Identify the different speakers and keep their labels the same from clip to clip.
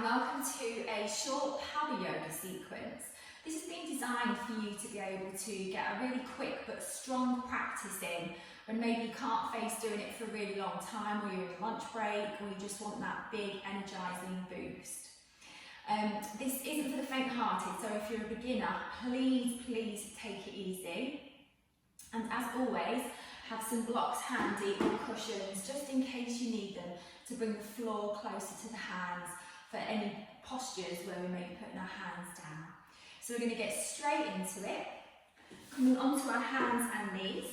Speaker 1: welcome to a short power yoga sequence. This has been designed for you to be able to get a really quick but strong practice in when maybe you can't face doing it for a really long time, or you're in lunch break, or you just want that big energising boost. This isn't for the faint-hearted, so if you're a beginner, please take it easy. And as always, have some blocks handy or cushions just in case you need them to bring the floor closer to the hands for any postures where we may be putting our hands down. So we're going to get straight into it, coming onto our hands and knees.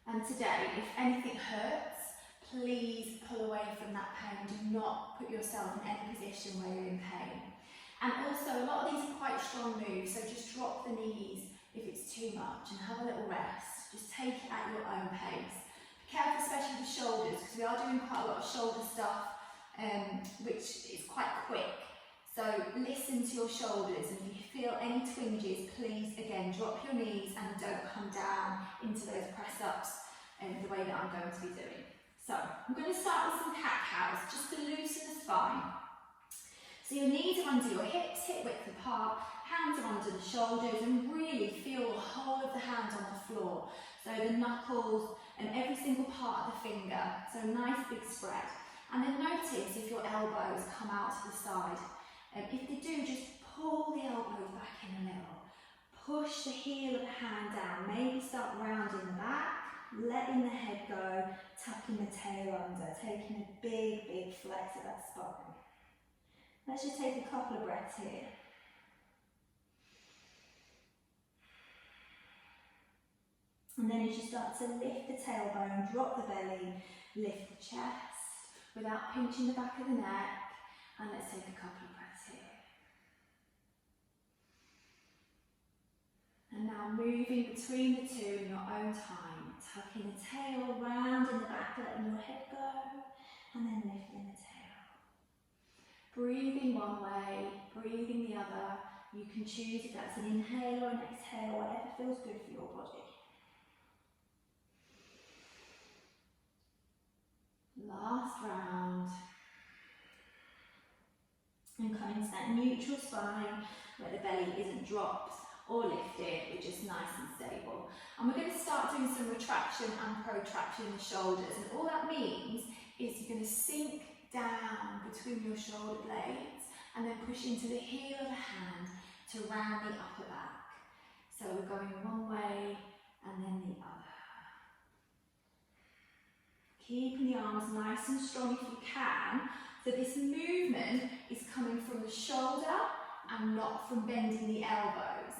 Speaker 1: And today, if anything hurts, please pull away from that pain. Do not put yourself in any position where you're in pain. And also, a lot of these are quite strong moves, so just drop the knees if it's too much and have a little rest. Just take it at your own pace. Be careful, especially with the shoulders, because we are doing quite a lot of shoulder stuff, which is quite quick. So listen to your shoulders, and if you feel any twinges, please again drop your knees and don't come down into those press-ups the way that I'm going to be doing. So I'm going to start with some cat-cows, just to loosen the spine. So your knees are under your hips, hip width apart, hands are under the shoulders, and really feel the whole of the hands on the floor. So the knuckles and every single part of the finger, so a nice big spread. And then notice if your elbows come out to the side. If they do, just pull the elbows back in a little. Push the heel of the hand down, maybe start rounding the back, letting the head go, tucking the tail under, taking a big flex of that spine. Let's just take a couple of breaths here. And then as you start to lift the tailbone, drop the belly, lift the chest without pinching the back of the neck. And let's take a couple of breaths here. And now moving between the two in your own time, tucking the tail round in the back, letting your head go, and then lifting the tail. Breathing one way, breathing the other. You can choose if that's an inhale or an exhale, whatever feels good for your body. Last round. And come into that neutral spine where the belly isn't dropped or lifted, but just nice and stable. And we're going to start doing some retraction and protraction in the shoulders. And all that means is you're going to sink down between your shoulder blades and then push into the heel of the hand to round the upper back. So we're going one way and then the other. Keeping the arms nice and strong if you can. So this movement is coming from the shoulder and not from bending the elbows.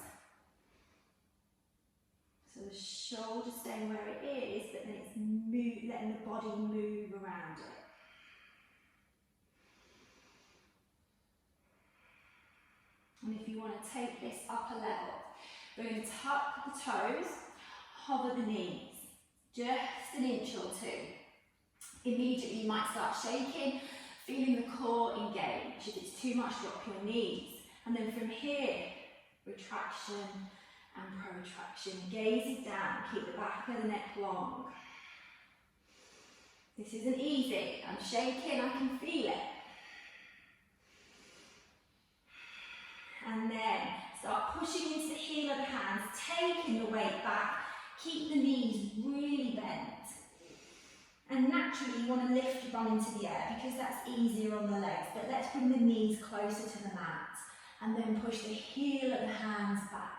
Speaker 1: So the shoulder staying where it is, but then it's letting the body move around it. And if you want to take this up a level, we're going to tuck the toes, hover the knees, just an inch or two. Immediately you might start shaking, feeling the core engage. If it's too much, drop your knees. And then from here, retraction and protraction. Gaze it down, keep the back of the neck long. This isn't easy. I'm shaking, I can feel it. And then start pushing into the heel of the hands, taking the weight back. Keep the knees really bent. And naturally you want to lift your bum into the air because that's easier on the legs. But let's bring the knees closer to the mat. And then push the heel of the hands back.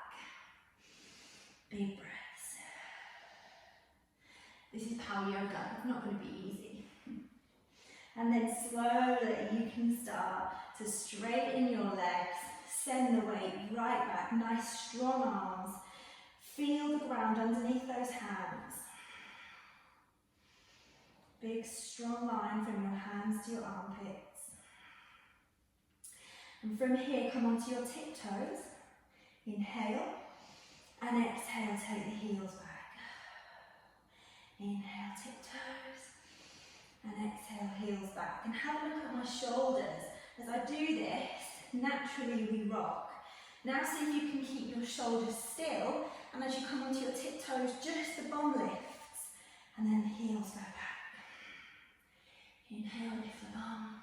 Speaker 1: Big breaths. This is power yoga. It's not going to be easy. And then slowly you can start to straighten your legs. Send the weight right back. Nice strong arms. Feel the ground underneath those hands. Big strong line from your hands to your armpits. And from here, come onto your tiptoes. Inhale and exhale, take the heels back. Inhale, tiptoes, and exhale, heels back. And have a look at my shoulders. As I do this, naturally we rock. Now see if you can keep your shoulders still, and as you come onto your tiptoes, just the bum lifts, and then the heels go back. Inhale, lift the bum,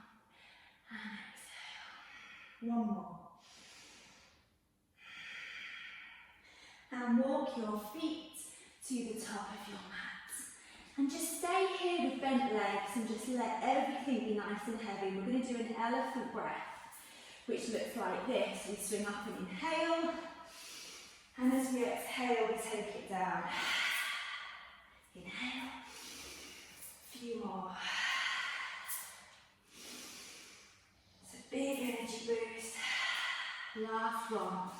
Speaker 1: And exhale. One more. And walk your feet to the top of your mat. And just stay here with bent legs and just let everything be nice and heavy. We're going to do an elephant breath, which looks like this. We swing up and inhale. And as we exhale, we take it down. Inhale. A few more. It's a big energy boost. Last one.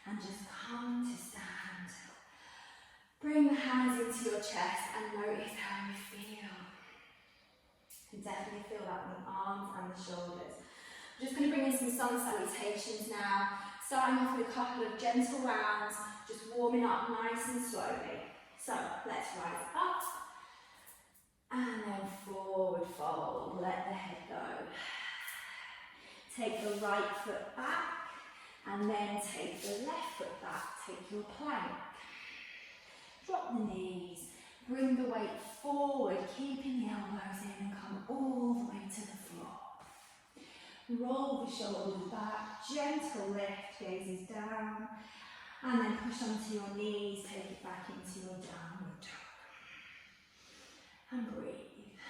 Speaker 1: And just come to stand. Bring the hands into your chest and notice how you feel. You can definitely feel that in the arms and the shoulders. I'm just going to bring in some sun salutations now, starting off with a couple of gentle rounds, just warming up nice and slowly. So let's rise up and then forward fold. Let the head go. Take the right foot back. And then take the left foot back, take your plank. Drop the knees, bring the weight forward, keeping the elbows in and come all the way to the floor. Roll the shoulders back, gentle lift, gazes down, and then push onto your knees, take it back into your downward dog. And breathe.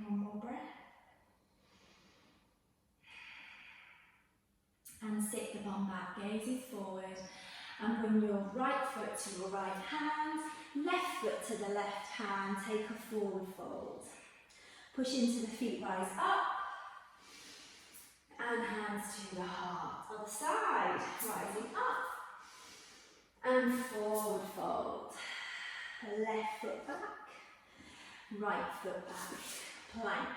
Speaker 1: One more breath. And sit the bum back, gazes forward, and bring your right foot to your right hand, left foot to the left hand, take a forward fold. Push into the feet, rise up, and hands to the heart. Other side, rising up, and forward fold. Left foot back, right foot back, plank.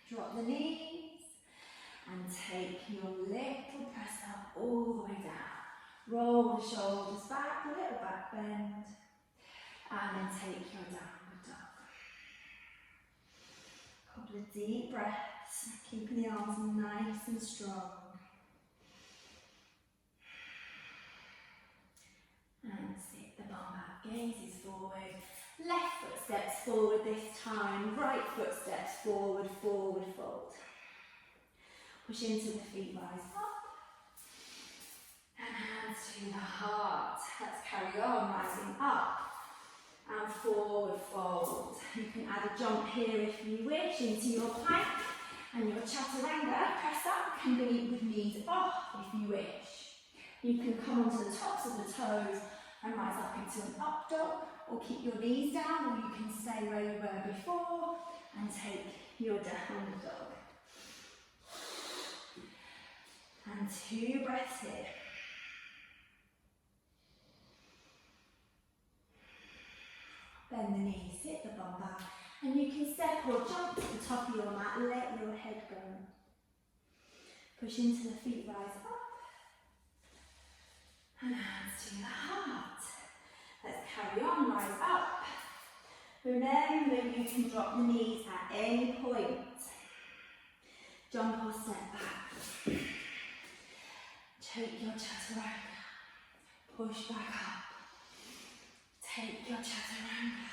Speaker 1: Drop the knees. And take your little press up all the way down. Roll the shoulders back, a little back bend. And then take your downward dog. Couple of deep breaths, keeping the arms nice and strong. And sit the bum back, gazes forward. Left foot steps forward this time, right foot steps forward, forward fold. Push into the feet, rise up, and hands to the heart. Let's carry on, rising up, and forward fold. You can add a jump here if you wish, into your plank, and your chaturanga, press up, can be with knees off if you wish. You can come onto the tops of the toes and rise up into an up dog, or keep your knees down, or you can stay where you were before, and take your downward dog. And 2 breaths here. Bend the knees, sit the bum back, and you can step or jump to the top of your mat, let your head go. Push into the feet, rise up, and hands to the heart. Let's carry on, rise up. Remember, you can drop the knees at any point. Jump or step back. Take your chaturanga, push back up. Take your chaturanga,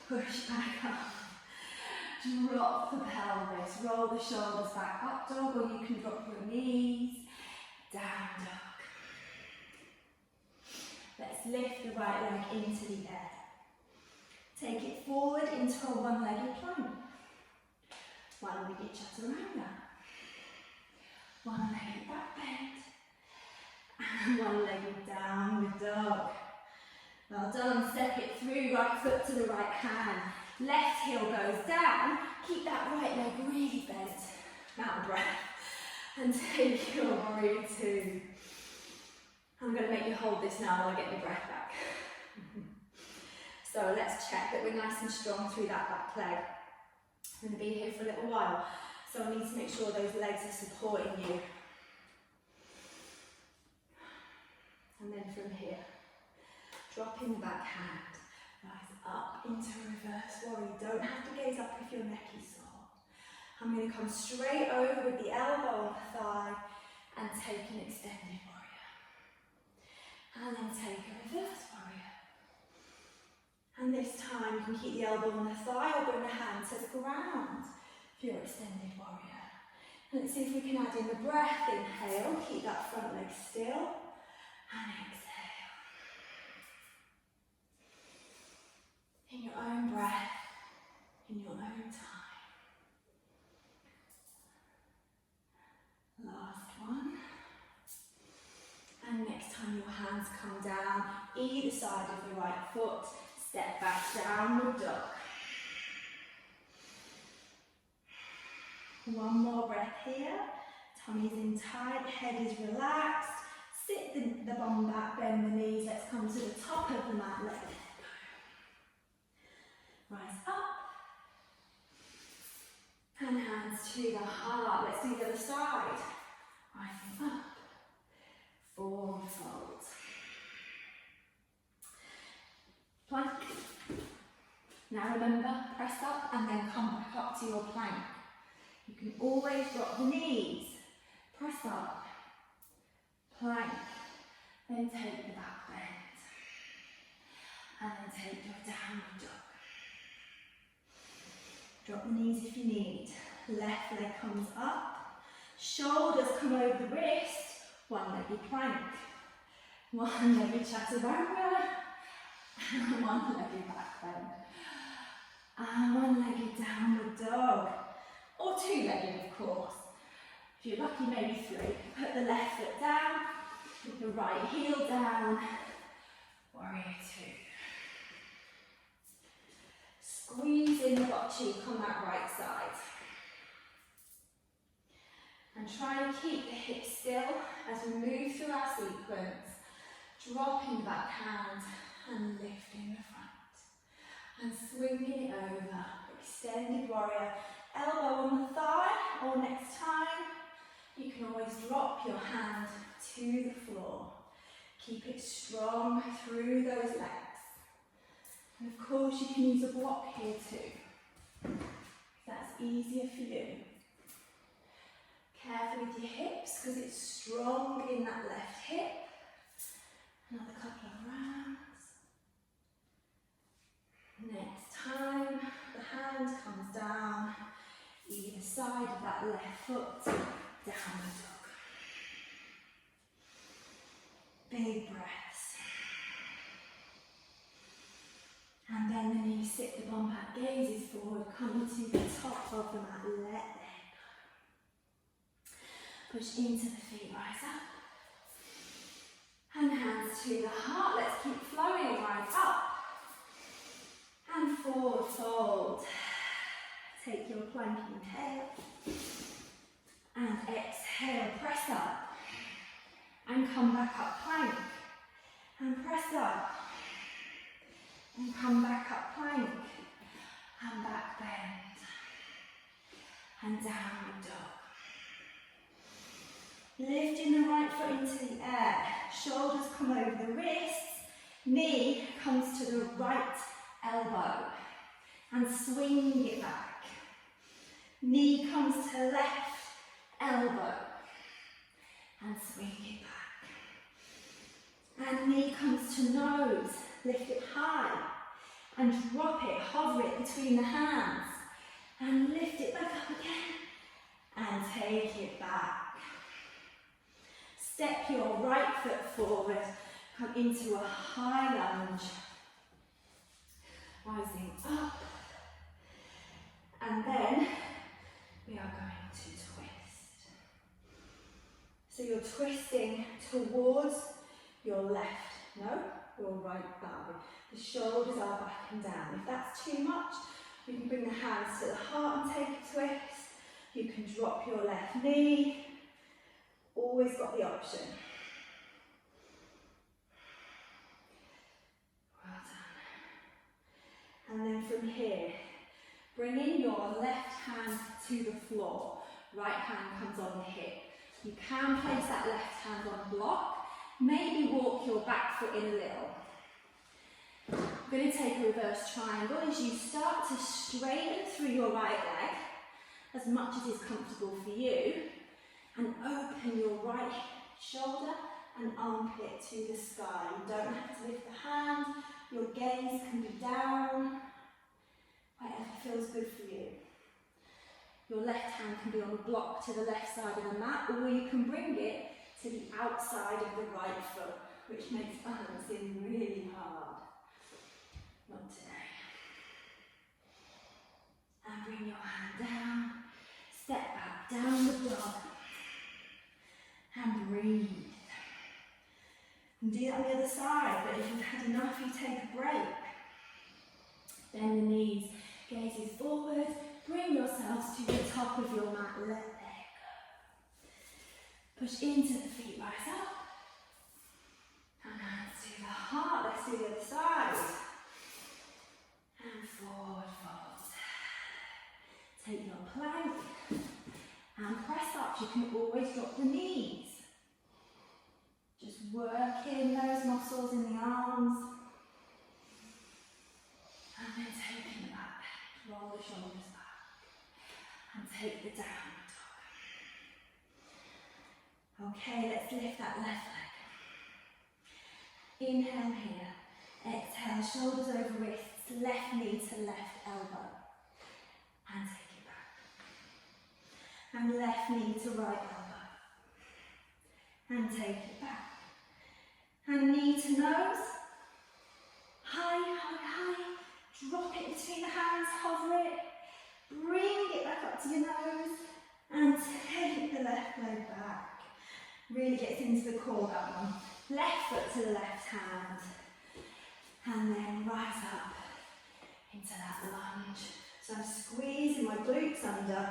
Speaker 1: push back up. Drop the pelvis, roll the shoulders back, up dog, or you can drop your knees, down dog. Let's lift the right leg into the air. Take it forward into a one-legged plank. One-legged chaturanga. One-legged back bend, and one-legged downward dog. Well done, step it through, right foot to the right hand. Left heel goes down, keep that right leg really bent. Mountain breath, and take your warrior 2. I'm going to make you hold this now while I get your breath back. So let's check that we're nice and strong through that back leg. I'm going to be here for a little while. So I need to make sure those legs are supporting you. And then from here, drop in the back hand, rise up into reverse warrior. You don't have to gaze up if your neck is sore. I'm going to come straight over with the elbow on the thigh and take an extended warrior. And then take a reverse warrior. can keep the elbow on the thigh or bring the hand to the ground for your extended warrior. Let's see if we can add in the breath. Inhale, keep that front leg still, and exhale. In your own breath, in your own time. Last one. And next time your hands come down, either side of the right foot, step back, downward dog. One more breath here. Tummy's in tight, head is relaxed. Sit the bum back, bend the knees. Let's come to the top of the mat. Let it go. Rise up. And hands to the heart. Let's do the other side. Rising up. Forward fold. Plank. Now remember, press up and then come back up to your plank. You can always drop the knees. Press up. Plank. Then take the back bend. And then take your downward dog. Drop the knees if you need. Left leg comes up. Shoulders come over the wrist. One-legged plank. One-legged chaturanga. And one-legged back bend. And one-legged downward dog. Or two-legged, of course. If you're lucky, maybe three. Put the left foot down, put the right heel down. Warrior two. Squeeze in the butt cheek on that right side. And try and keep the hips still as we move through our sequence. Dropping the back hand and lifting the front. And swinging it over. Extended warrior. Elbow on the thigh, or next time, you can always drop your hand to the floor. Keep it strong through those legs. And of course, you can use a block here too, if that's easier for you. Careful with your hips, because it's strong in that left hip. Another couple of rounds. Next time, the hand comes down. Either side of that left foot, downward dog. Big breaths. And then the knees sit the bum back, gazes forward, come to the top of the mat, let them go. Push into the feet, rise up. And hands to the heart, let's keep flowing, rise up. And forward fold. Take your plank, inhale, and exhale, press up, and come back up, plank, and press up, and come back up, plank, and back bend, and downward dog. Lifting the right foot into the air, shoulders come over the wrists, knee comes to the right elbow, and swing it back. Knee comes to left elbow and swing it back. And knee comes to nose, lift it high and drop it, hover it between the hands and lift it back up again and take it back. Step your right foot forward, come into a high lunge, rising up, and then we are going to twist. So you're twisting towards your left, no, your right thigh. The shoulders are back and down. If that's too much, you can bring the hands to the heart and take a twist. You can drop your left knee. Always got the option. Well done. And then from here, bringing your left hand to the floor. Right hand comes on the hip. You can place that left hand on block. Maybe walk your back foot in a little. I'm going to take a reverse triangle as you start to straighten through your right leg as much as is comfortable for you, and open your right shoulder and armpit to the sky. You don't have to lift the hand, your gaze can be down whatever feels good for you. Your left hand can be on a block to the left side of the mat, or you can bring it to the outside of the right foot, which makes balancing really hard. Not today. And bring your hand down, step back, downward dog, and breathe. And do that on the other side, but if you've had enough, you take a break. Bend the knees, gazes forward, bring yourselves to the top of your mat, let there go. Push into the feet, rise up. And hands to the heart, let's do the other side. And forward fold. Take your plank and press up. You can always drop the knees. Just working those muscles in the arms. And then taking it back. Roll the shoulders back. And take the downward dog. Okay, let's lift that left leg. Inhale here. Exhale, shoulders over wrists, left knee to left elbow. And take it back. And left knee to right elbow. And take it back. And knee to nose. High, high, high. Drop it between the hands, hover it. Bring it back up to your nose. And take the left leg back. Really gets into the core, that one. Left foot to the left hand. And then rise up into that lunge. So I'm squeezing my glutes under.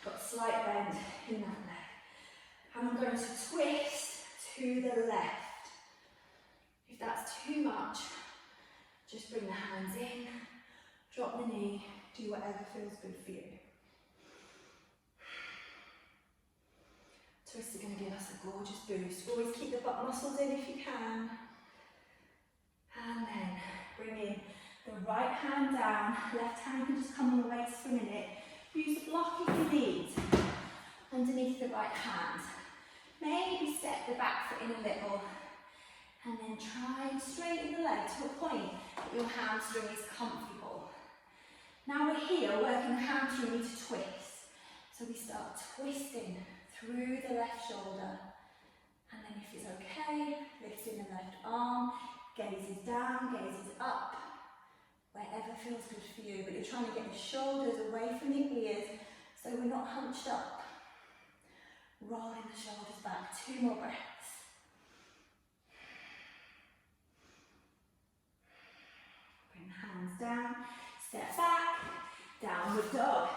Speaker 1: Got a slight bend in that leg. And I'm going to twist to the left. If that's too much, just bring the hands in, drop the knee, do whatever feels good for you. Twists are going to give us a gorgeous boost. Always keep the butt muscles in if you can. And then bring in the right hand down, left hand can just come on the waist for a minute. Use the block if you need, underneath the right hand. Maybe step the back foot in a little, and then try and straighten the leg to a point that your hamstring is comfortable. Now we're here working the hamstring, we need to twist. So we start twisting through the left shoulder, and then if it's okay, lifting the left arm, gazes down, gazes up, wherever feels good for you, but you're trying to get the shoulders away from the ears so we're not hunched up. Rolling the shoulders back, 2 more breaths. Bring the hands down, step back, downward dog.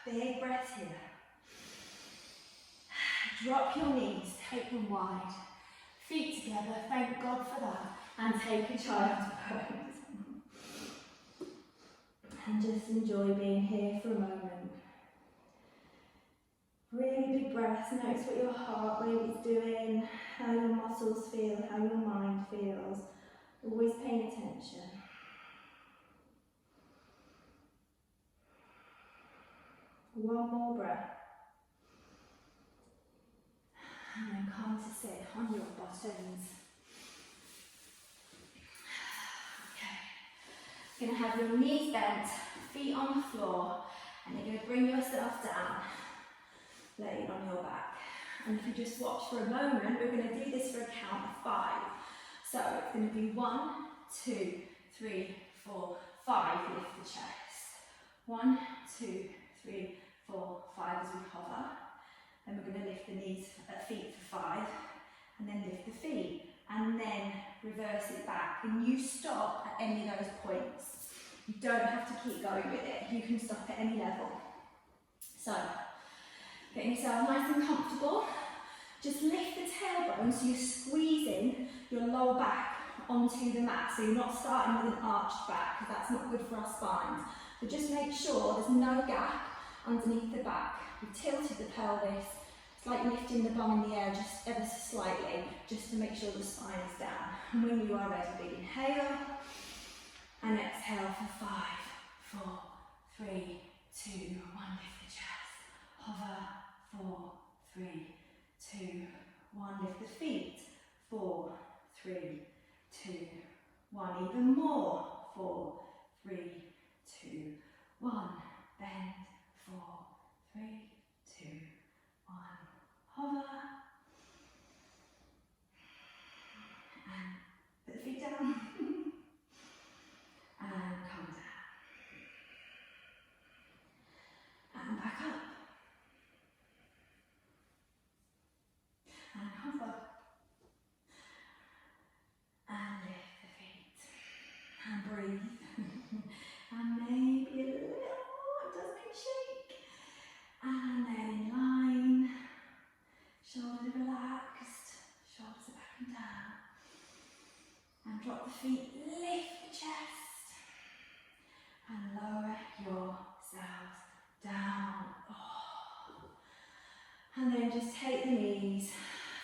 Speaker 1: Big breath here. Drop your knees, take them wide. Feet together, thank God for that. And take a child's pose. And just enjoy being here for a moment. Really big breaths, notice what your heart rate is doing, how your muscles feel, how your mind feels. Always paying attention. One more breath. And then come to sit on your bottoms. You're going to have your knees bent, feet on the floor, and you're going to bring yourself down, laying on your back. And if you just watch for a moment, we're going to do this for a count of 5. So it's going to be 1, 2, 3, 4, 5, lift the chest. 1, 2, 3, 4, 5 as we hover. Then we're going to lift the knees, feet for 5, and then lift the feet. And then reverse it back, and you stop at any of those points. You don't have to keep going with it, you can stop at any level. So, getting yourself nice and comfortable, just lift the tailbone so you're squeezing your lower back onto the mat, so you're not starting with an arched back, because that's not good for our spines. So just make sure there's no gap underneath the back. You've tilted the pelvis. It's like lifting the bum in the air just ever so slightly, just to make sure the spine is down. And when you are ready, big inhale, and exhale for 5, 4, 3, 2, 1, lift the chest. Hover, 4, 3, 2, 1, lift the feet. 4, 3, 2, 1. Even more. 4, 3, 2, 1. Bend. 4, 3, 2, 1. Hover. And put the feet down. And come down. And back up. And hover. And lift the feet. And breathe. And maybe a little, it does make shake. And then in line. Shoulders relaxed. Shoulders are back and down. And drop the feet, lift the chest. And lower yourselves down. Oh. And then just take the knees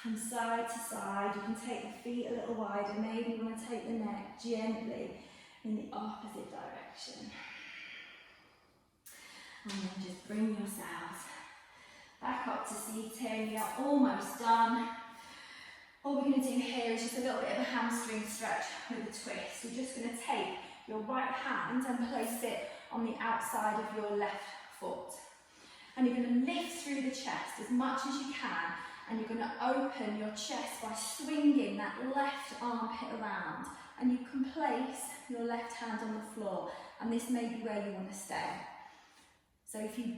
Speaker 1: from side to side. You can take the feet a little wider. Maybe you want to take the neck gently in the opposite direction. And then just bring yourselves back up to seating. We are almost done. All we're going to do here is just a little bit of a hamstring stretch with a twist. You're just going to take your right hand and place it on the outside of your left foot. And you're going to lift through the chest as much as you can, and you're going to open your chest by swinging that left armpit around. And you can place your left hand on the floor, and this may be where you want to stay. So if you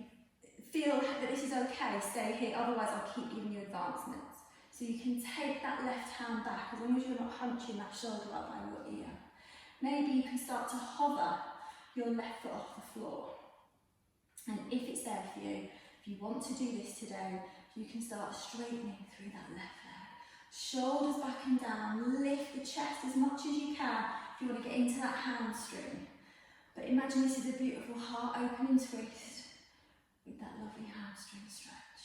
Speaker 1: feel that this is okay, stay here, otherwise I'll keep giving you advancements. So you can take that left hand back, as long as you're not hunching that shoulder up by your ear. Maybe you can start to hover your left foot off the floor. And if it's there for you, if you want to do this today, you can start straightening through that left leg. Shoulders back and down, lift the chest as much as you can if you want to get into that hamstring. But imagine this is a beautiful heart opening twist with that lovely hamstring stretch.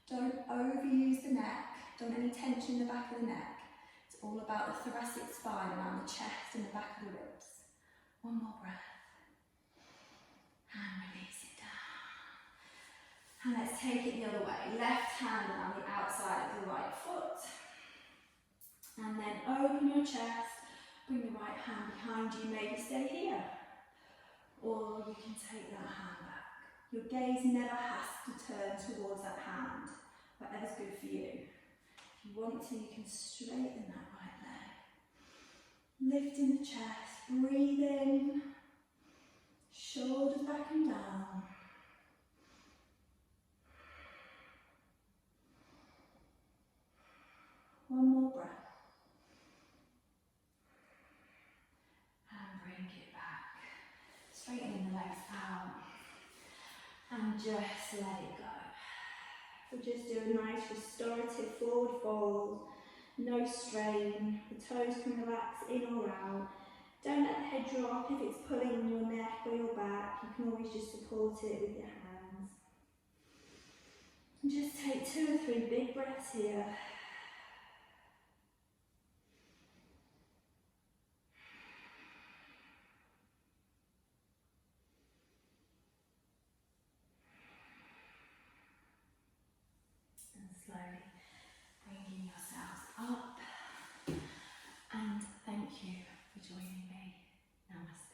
Speaker 1: Don't overuse the neck. Don't any tension in the back of the neck. It's all about the thoracic spine around the chest and the back of the ribs. One more breath. And release it down. And let's take it the other way. Left hand around the outside of the right foot. And then open your chest. Bring the right hand behind you. Maybe stay here. Or you can take that hand back. Your gaze never has to turn towards that hand. Whatever's good for you. If you want to, you can straighten that right leg. Lifting the chest, breathing. Shoulders back and down. One more breath. And bring it back. Straightening the legs out. And just let it go. So just do a nice restorative forward fold, no strain, the toes can relax in or out. Don't let the head drop if it's pulling on your neck or your back, you can always just support it with your hands. And just take 2 or 3 big breaths here. Slowly bringing yourselves up, and thank you for joining me. Namaste.